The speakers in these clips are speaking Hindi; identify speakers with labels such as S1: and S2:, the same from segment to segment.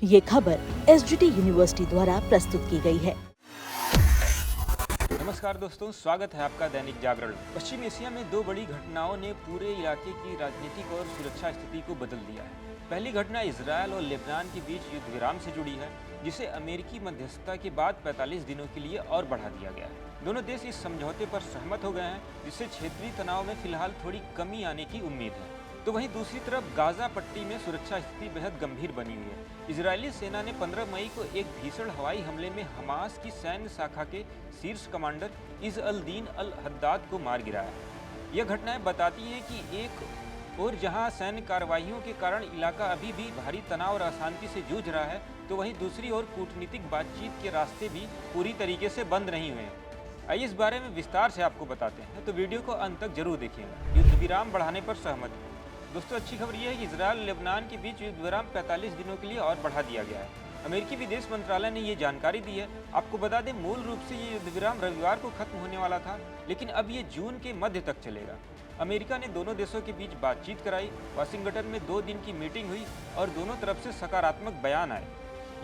S1: ये खबर एसजीटी यूनिवर्सिटी द्वारा प्रस्तुत की गई है।
S2: नमस्कार दोस्तों, स्वागत है आपका दैनिक जागरण। पश्चिम एशिया में दो बड़ी घटनाओं ने पूरे इलाके की राजनीतिक और सुरक्षा स्थिति को बदल दिया है। पहली घटना इजरायल और लेबनान के बीच युद्ध विराम से जुड़ी है, जिसे अमेरिकी मध्यस्थता के बाद 45 दिनों के लिए और बढ़ा दिया गया है। दोनों देश इस समझौते पर सहमत हो गए हैं, जिससे क्षेत्रीय तनाव में फिलहाल थोड़ी कमी आने की उम्मीद है। तो वहीं दूसरी तरफ गाजा पट्टी में सुरक्षा स्थिति बेहद गंभीर बनी हुई है। इजरायली सेना ने 15 मई को एक भीषण हवाई हमले में हमास की सैन्य शाखा के शीर्ष commander is Al Deen Al Haddad को मार गिराया। यह घटनाएं बताती हैं कि एक और जहां सैन्य कार्रवाइयों के कारण इलाका अभी भी भारी तनाव और अशांति से जूझ रहा है, तो वहीं दूसरी ओर कूटनीतिक बातचीत के रास्ते भी पूरी तरीके से बंद नहीं हुए हैं। आइए इस बारे में विस्तार से आपको बताते हैं, तो वीडियो को अंत तक जरूर देखिएगा। युद्ध विराम बढ़ाने पर सहमति। दोस्तों, अच्छी खबर यह है कि इजरायल और लेबनान के बीच युद्ध विराम 45 दिनों के लिए और बढ़ा दिया गया है। अमेरिकी विदेश मंत्रालय ने ये जानकारी दी है। आपको बता दें, मूल रूप से ये युद्ध विराम रविवार को खत्म होने वाला था, लेकिन अब ये जून के मध्य तक चलेगा। अमेरिका ने दोनों देशों के बीच बातचीत कराई। वाशिंगटन में 2 दिन की मीटिंग हुई और दोनों तरफ से सकारात्मक बयान आए।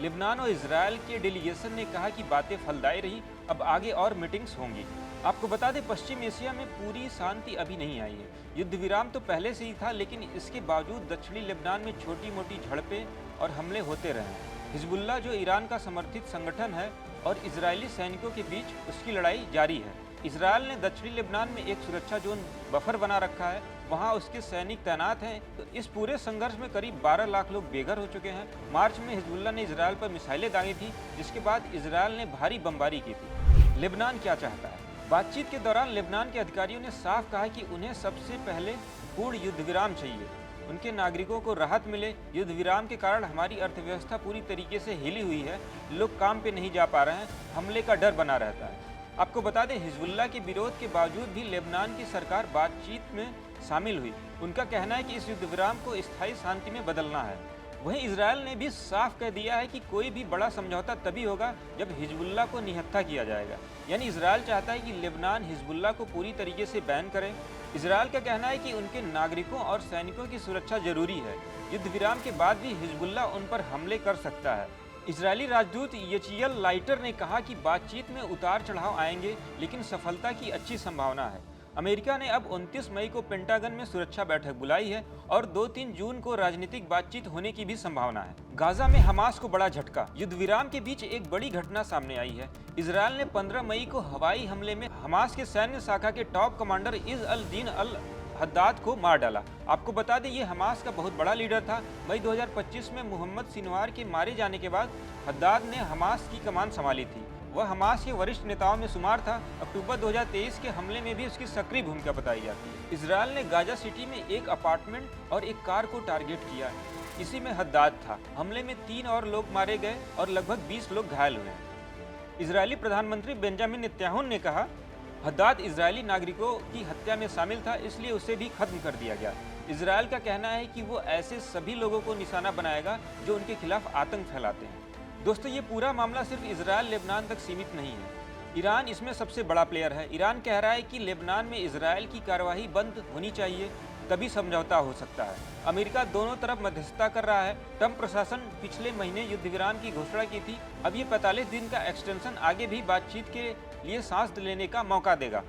S2: लेबनान और इजरायल के डेलीगेशन ने कहा कि बातें फलदायी रही, अब आगे और मीटिंग्स होंगी। आपको बता दें, पश्चिम एशिया में पूरी शांति अभी नहीं आई है। युद्ध विराम तो पहले से ही था, लेकिन इसके बावजूद दक्षिणी लेबनान में छोटी मोटी झड़पें और हमले होते रहे। हिजबुल्लाह, जो ईरान का समर्थित संगठन है, और इजरायली सैनिकों के बीच उसकी लड़ाई जारी है। इजरायल ने दक्षिणी लेबनान में एक सुरक्षा जोन बफर बना रखा है, वहां उसके सैनिक तैनात हैं। तो इस पूरे संघर्ष में करीब 12 लाख लोग बेघर हो चुके हैं। मार्च में हिजबुल्लाह ने इजरायल पर मिसाइलें दागी थी, जिसके बाद इजरायल ने भारी बमबारी की थी। लेबनान क्या चाहता है? बातचीत के दौरान लेबनान के अधिकारियों ने साफ कहा कि उन्हें सबसे पहले पूर्ण युद्ध विराम चाहिए। उनके नागरिकों को राहत मिले। युद्ध विराम के कारण हमारी अर्थव्यवस्था पूरी तरीके से हिली हुई है, लोग काम पे नहीं जा पा रहे हैं, हमले का डर बना रहता है। आपको बता दें, हिजबुल्लाह के विरोध के बावजूद भी लेबनान की सरकार बातचीत में शामिल हुई। उनका कहना है कि इस युद्ध विराम को स्थायी शांति में बदलना है। वहीं इजरायल ने भी साफ कह दिया है कि कोई भी बड़ा समझौता तभी होगा जब हिजबुल्लाह को निहत्था किया जाएगा। यानी इजरायल चाहता है कि लेबनान हिजबुल्लाह को पूरी तरीके से बैन करे। इजरायल का कहना है कि उनके नागरिकों और सैनिकों की सुरक्षा जरूरी है। युद्ध विराम के बाद भी हिजबुल्लाह उन पर हमले कर सकता है। इजरायली राजदूत यचियल लाइटर ने कहा कि बातचीत में उतार चढ़ाव आएंगे, लेकिन सफलता की अच्छी संभावना है। अमेरिका ने अब 29 मई को पेंटागन में सुरक्षा बैठक बुलाई है और 2-3 जून को राजनीतिक बातचीत होने की भी संभावना है। गाजा में हमास को बड़ा झटका। युद्ध विराम के बीच एक बड़ी घटना सामने आई है। इजरायल ने 15 मई को हवाई हमले में हमास के सैन्य शाखा के top commander is Al Deen Al Haddad को मार डाला। आपको बता दें, ये हमास का बहुत बड़ा लीडर था। मई 2025 में मोहम्मद सिनवार के मारे जाने के बाद हद्दाद ने हमास की कमान संभाली थी। वह हमास के वरिष्ठ नेताओं में शुमार था। अक्टूबर 2023 के हमले में भी उसकी सक्रिय भूमिका बताई जाती है। इजरायल ने गाजा सिटी में एक अपार्टमेंट और एक कार को टारगेट किया है। इसी में हद्दाद था। हमले में 3 और लोग मारे गए और लगभग 20 लोग घायल हुए। इजरायली प्रधानमंत्री बेंजामिन नेतन्याहू ने कहा, हद्दाद इजरायली नागरिकों की हत्या में शामिल था, इसलिए उसे भी खत्म कर दिया गया। इजरायल का कहना है कि वो ऐसे सभी लोगों को निशाना बनाएगा जो उनके खिलाफ आतंक फैलाते हैं। दोस्तों, ये पूरा मामला सिर्फ इजरायल लेबनान तक सीमित नहीं है। ईरान इसमें सबसे बड़ा प्लेयर है। ईरान कह रहा है कि लेबनान में इजरायल की कार्रवाई बंद होनी चाहिए, तभी समझौता हो सकता है। अमेरिका दोनों तरफ मध्यस्थता कर रहा है। ट्रंप प्रशासन पिछले महीने युद्ध विराम की घोषणा की थी। अब ये 45 दिन का एक्सटेंशन आगे भी बातचीत के लिए सांस लेने का मौका देगा।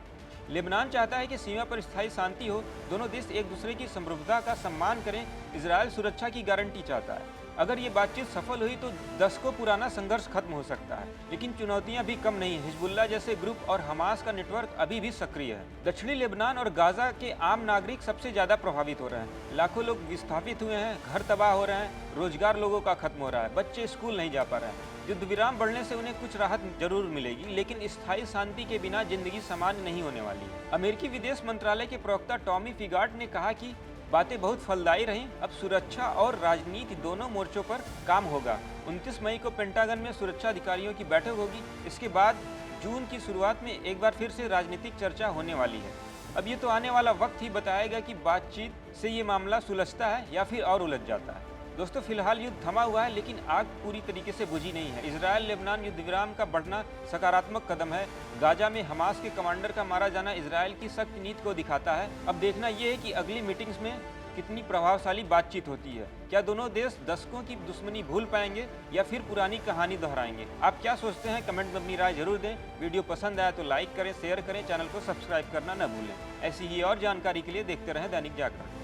S2: लेबनान चाहता है कि सीमा पर स्थायी शांति हो, दोनों देश एक दूसरे की समृद्धता का सम्मान करें। इजरायल सुरक्षा की गारंटी चाहता है। अगर ये बातचीत सफल हुई तो दशकों पुराना संघर्ष खत्म हो सकता है, लेकिन चुनौतियां भी कम नहीं। हिजबुल्लाह जैसे ग्रुप और हमास का नेटवर्क अभी भी सक्रिय है। दक्षिणी लेबनान और गाजा के आम नागरिक सबसे ज्यादा प्रभावित हो रहे हैं। लाखों लोग विस्थापित हुए हैं, घर तबाह हो रहे हैं, रोजगार लोगों का खत्म हो रहा है, बच्चे स्कूल नहीं जा पा रहे हैं। युद्ध विराम बढ़ने से उन्हें कुछ राहत जरूर मिलेगी, लेकिन स्थायी शांति के बिना जिंदगी सामान्य नहीं होने वाली है। अमेरिकी विदेश मंत्रालय के प्रवक्ता टॉमी फिगार्ट ने कहा कि बातें बहुत फलदायी रहीं। अब सुरक्षा और राजनीति दोनों मोर्चों पर काम होगा। 29 मई को पेंटागन में सुरक्षा अधिकारियों की बैठक होगी। इसके बाद जून की शुरुआत में एक बार फिर से राजनीतिक चर्चा होने वाली है। अब ये तो आने वाला वक्त ही बताएगा कि बातचीत से ये मामला सुलझता है या फिर और उलझ जाता है। दोस्तों, फिलहाल युद्ध थमा हुआ है, लेकिन आग पूरी तरीके से बुझी नहीं है। इजरायल लेबनान युद्ध विराम का बढ़ना सकारात्मक कदम है। गाजा में हमास के कमांडर का मारा जाना इजरायल की सख्त नीति को दिखाता है। अब देखना यह है कि अगली मीटिंग्स में कितनी प्रभावशाली बातचीत होती है। क्या दोनों देश दशकों की दुश्मनी भूल पाएंगे या फिर पुरानी कहानी दोहराएंगे? आप क्या सोचते हैं? कमेंट में अपनी राय जरूर दें। वीडियो पसंद आया तो लाइक करें, शेयर करें, चैनल को सब्सक्राइब करना न भूलें। ऐसी ही और जानकारी के लिए देखते रहें दैनिक जागरण।